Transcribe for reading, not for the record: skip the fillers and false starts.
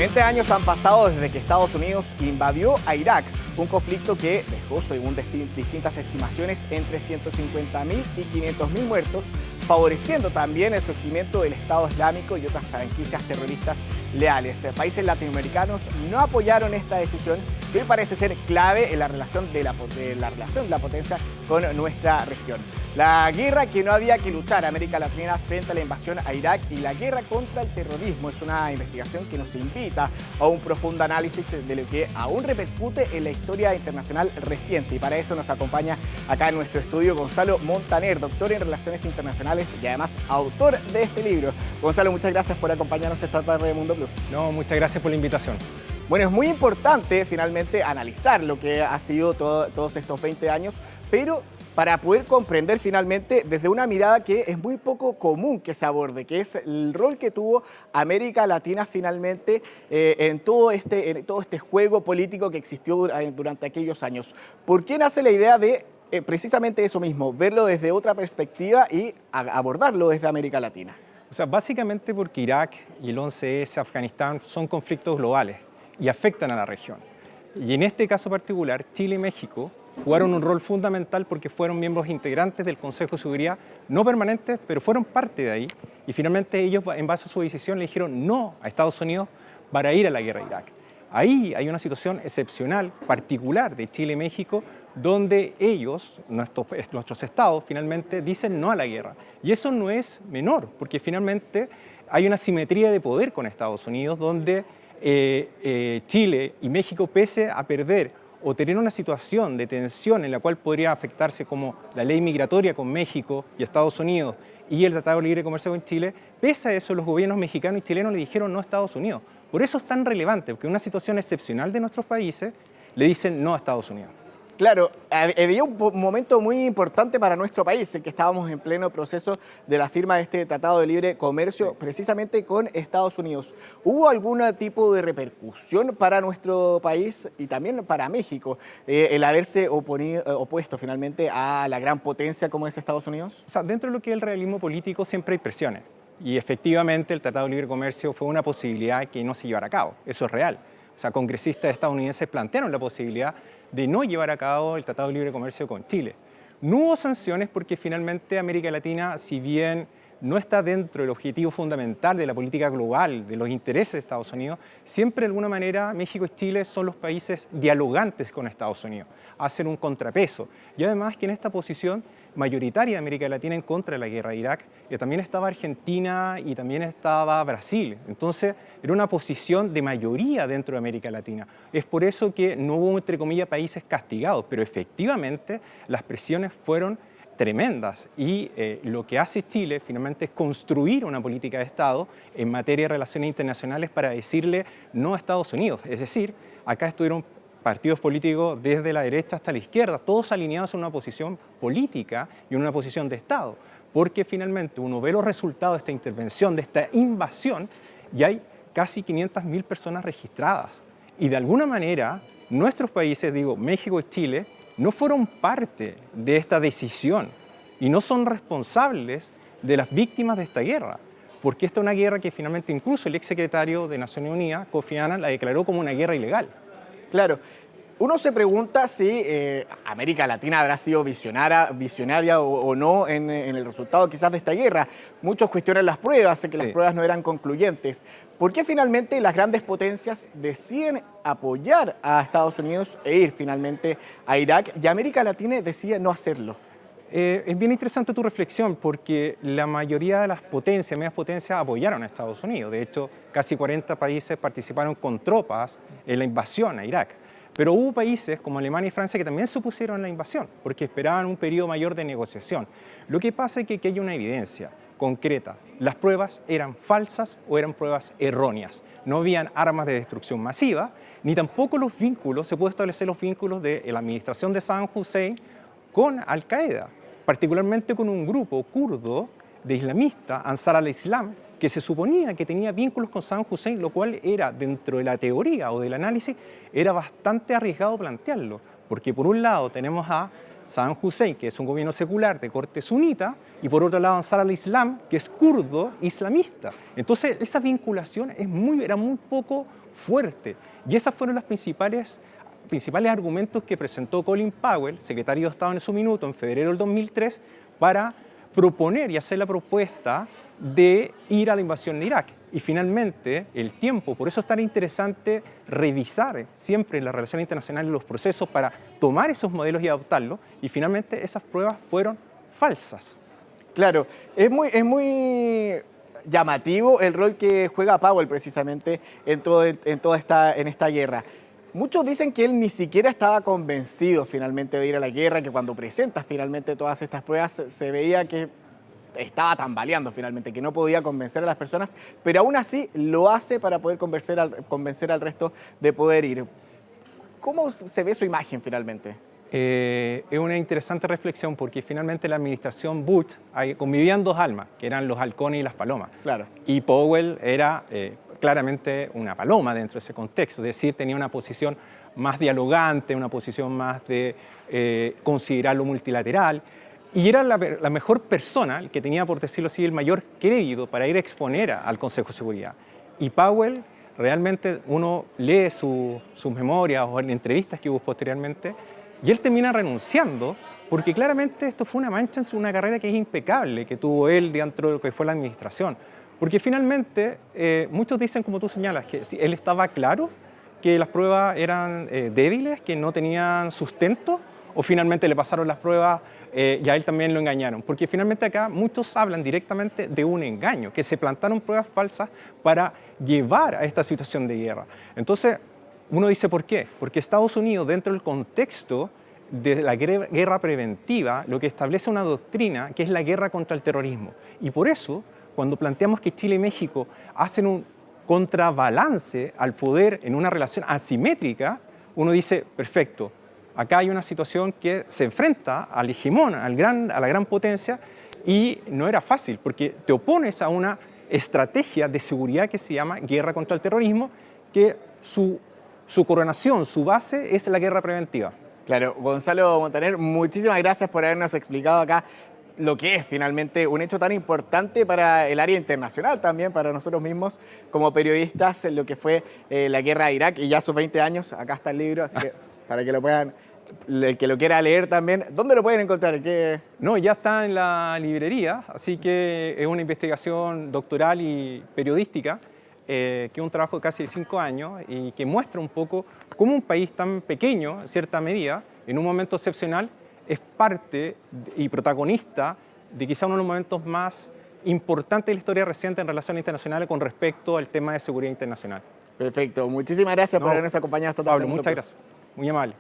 20 años han pasado desde que Estados Unidos invadió a Irak, un conflicto que dejó, según distintas estimaciones, entre 150.000 y 500.000 muertos, favoreciendo también el surgimiento del Estado Islámico y otras franquicias terroristas leales. Países latinoamericanos no apoyaron esta decisión, que hoy parece ser clave en la relación de la potencia con nuestra región. La guerra que no había que luchar América Latina frente a la invasión a Irak y la guerra contra el terrorismo es una investigación que nos invita a un profundo análisis de lo que aún repercute en la historia internacional reciente. Y para eso nos acompaña acá en nuestro estudio Gonzalo Montaner, doctor en Relaciones Internacionales y además autor de este libro. Gonzalo, muchas gracias por acompañarnos esta tarde de Mundo Plus. No, muchas gracias por la invitación. Bueno, es muy importante finalmente analizar lo que ha sido todos estos 20 años, pero para poder comprender finalmente desde una mirada que es muy poco común que se aborde, que es el rol que tuvo América Latina finalmente en todo este juego político que existió durante aquellos años. ¿Por qué nace la idea de precisamente eso mismo, verlo desde otra perspectiva y abordarlo desde América Latina? O sea, básicamente porque Irak y el 11S, Afganistán, son conflictos globales y afectan a la región. Y en este caso particular, Chile y México jugaron un rol fundamental porque fueron miembros integrantes del Consejo de Seguridad, no permanentes, pero fueron parte de ahí. Y finalmente ellos, en base a su decisión, le dijeron no a Estados Unidos para ir a la guerra a Irak. Ahí hay una situación excepcional, particular de Chile y México, donde ellos, nuestros estados, finalmente dicen no a la guerra. Y eso no es menor, porque finalmente hay una simetría de poder con Estados Unidos, donde Chile y México, pese a perder o tener una situación de tensión en la cual podría afectarse como la ley migratoria con México y Estados Unidos y el Tratado de Libre Comercio con Chile, pese a eso los gobiernos mexicanos y chilenos le dijeron no a Estados Unidos. Por eso es tan relevante, porque en una situación excepcional de nuestros países le dicen no a Estados Unidos. Claro, había un momento muy importante para nuestro país, en que estábamos en pleno proceso de la firma de este Tratado de Libre Comercio, precisamente con Estados Unidos. ¿Hubo algún tipo de repercusión para nuestro país y también para México el haberse opuesto finalmente a la gran potencia como es Estados Unidos? O sea, dentro de lo que es el realismo político siempre hay presiones. Y efectivamente el Tratado de Libre Comercio fue una posibilidad que no se llevara a cabo. Eso es real. O sea, congresistas estadounidenses plantearon la posibilidad de no llevar a cabo el Tratado de Libre Comercio con Chile. No hubo sanciones porque finalmente América Latina, si bien no está dentro del objetivo fundamental de la política global, de los intereses de Estados Unidos, siempre de alguna manera México y Chile son los países dialogantes con Estados Unidos, hacen un contrapeso. Y además que en esta posición mayoritaria de América Latina en contra de la guerra de Irak, también estaba Argentina y también estaba Brasil. Entonces era una posición de mayoría dentro de América Latina. Es por eso que no hubo, entre comillas, países castigados, pero efectivamente las presiones fueron tremendas y lo que hace Chile finalmente es construir una política de Estado en materia de relaciones internacionales para decirle no a Estados Unidos. Es decir, acá estuvieron partidos políticos desde la derecha hasta la izquierda, todos alineados en una posición política y en una posición de Estado, porque finalmente uno ve los resultados de esta intervención, de esta invasión, y hay casi 500.000 personas registradas. Y de alguna manera, nuestros países, digo, México y Chile, no fueron parte de esta decisión y no son responsables de las víctimas de esta guerra, porque esta es una guerra que finalmente incluso el exsecretario de Naciones Unidas, Kofi Annan, la declaró como una guerra ilegal. Claro. Uno se pregunta si América Latina habrá sido visionaria o no en el resultado quizás de esta guerra. Muchos cuestionan las pruebas, que las pruebas no eran concluyentes. ¿Por qué finalmente las grandes potencias deciden apoyar a Estados Unidos e ir finalmente a Irak y América Latina decide no hacerlo? Es bien interesante tu reflexión porque la mayoría de las potencias, medias potencias, apoyaron a Estados Unidos. De hecho, casi 40 países participaron con tropas en la invasión a Irak. Pero hubo países como Alemania y Francia que también se opusieron a la invasión porque esperaban un periodo mayor de negociación. Lo que pasa es que aquí hay una evidencia concreta. Las pruebas eran falsas o eran pruebas erróneas. No habían armas de destrucción masiva, ni tampoco los vínculos, se puede establecer los vínculos de la administración de Saddam Hussein con Al-Qaeda, particularmente con un grupo kurdo de islamistas, Ansar al-Islam, que se suponía que tenía vínculos con Saddam Hussein, lo cual era, dentro de la teoría o del análisis, era bastante arriesgado plantearlo, porque por un lado tenemos a Saddam Hussein, que es un gobierno secular de corte sunita, y por otro lado Ansar al-Islam, que es kurdo islamista. Entonces esa vinculación era muy poco fuerte, y esos fueron los principales argumentos que presentó Colin Powell, secretario de Estado en su minuto, en febrero del 2003, para proponer y hacer la propuesta de ir a la invasión de Irak. Y finalmente, el tiempo, por eso es tan interesante revisar siempre las relaciones internacionales y los procesos para tomar esos modelos y adoptarlos, y finalmente esas pruebas fueron falsas. Claro, es muy llamativo el rol que juega Powell precisamente en esta guerra. Muchos dicen que él ni siquiera estaba convencido finalmente de ir a la guerra, que cuando presenta finalmente todas estas pruebas se veía que estaba tambaleando finalmente, que no podía convencer a las personas, pero aún así lo hace para poder convencer al resto de poder ir. ¿Cómo se ve su imagen finalmente? Es una interesante reflexión porque finalmente la administración Bush convivían dos almas, que eran los halcones y las palomas. Claro. Y Powell era claramente una paloma dentro de ese contexto, es decir, tenía una posición más dialogante, una posición más de considerar lo multilateral, y era la mejor persona, el que tenía, por decirlo así, el mayor crédito para ir a exponer al Consejo de Seguridad. Y Powell, realmente uno lee sus memorias o en entrevistas que hubo posteriormente, y él termina renunciando porque claramente esto fue una mancha en una carrera que es impecable, que tuvo él dentro de lo que fue la administración. Porque finalmente, muchos dicen, como tú señalas, que si él estaba claro que las pruebas eran débiles, que no tenían sustento, o finalmente le pasaron las pruebas y a él también lo engañaron. Porque finalmente acá muchos hablan directamente de un engaño, que se plantaron pruebas falsas para llevar a esta situación de guerra. Entonces, uno dice, ¿por qué? Porque Estados Unidos, dentro del contexto de la guerra preventiva, lo que establece una doctrina que es la guerra contra el terrorismo. Y por eso, cuando planteamos que Chile y México hacen un contrabalance al poder en una relación asimétrica, uno dice, perfecto, acá hay una situación que se enfrenta al hegemón, a la gran potencia, y no era fácil, porque te opones a una estrategia de seguridad que se llama guerra contra el terrorismo, que su coronación, su base es la guerra preventiva. Claro, Gonzalo Montaner, muchísimas gracias por habernos explicado acá lo que es finalmente un hecho tan importante para el área internacional también, para nosotros mismos como periodistas, en lo que fue la guerra de Irak y ya sus 20 años. Acá está el libro, así que para que lo puedan, el que lo quiera leer también. ¿Dónde lo pueden encontrar? No, ya está en la librería, así que es una investigación doctoral y periodística, que es un trabajo de casi 5 años y que muestra un poco cómo un país tan pequeño, en cierta medida, en un momento excepcional, es parte y protagonista de quizá uno de los momentos más importantes de la historia reciente en relaciones internacionales con respecto al tema de seguridad internacional. Perfecto, muchísimas gracias por habernos acompañado esta tarde. Pablo, muchas gracias, muy amable.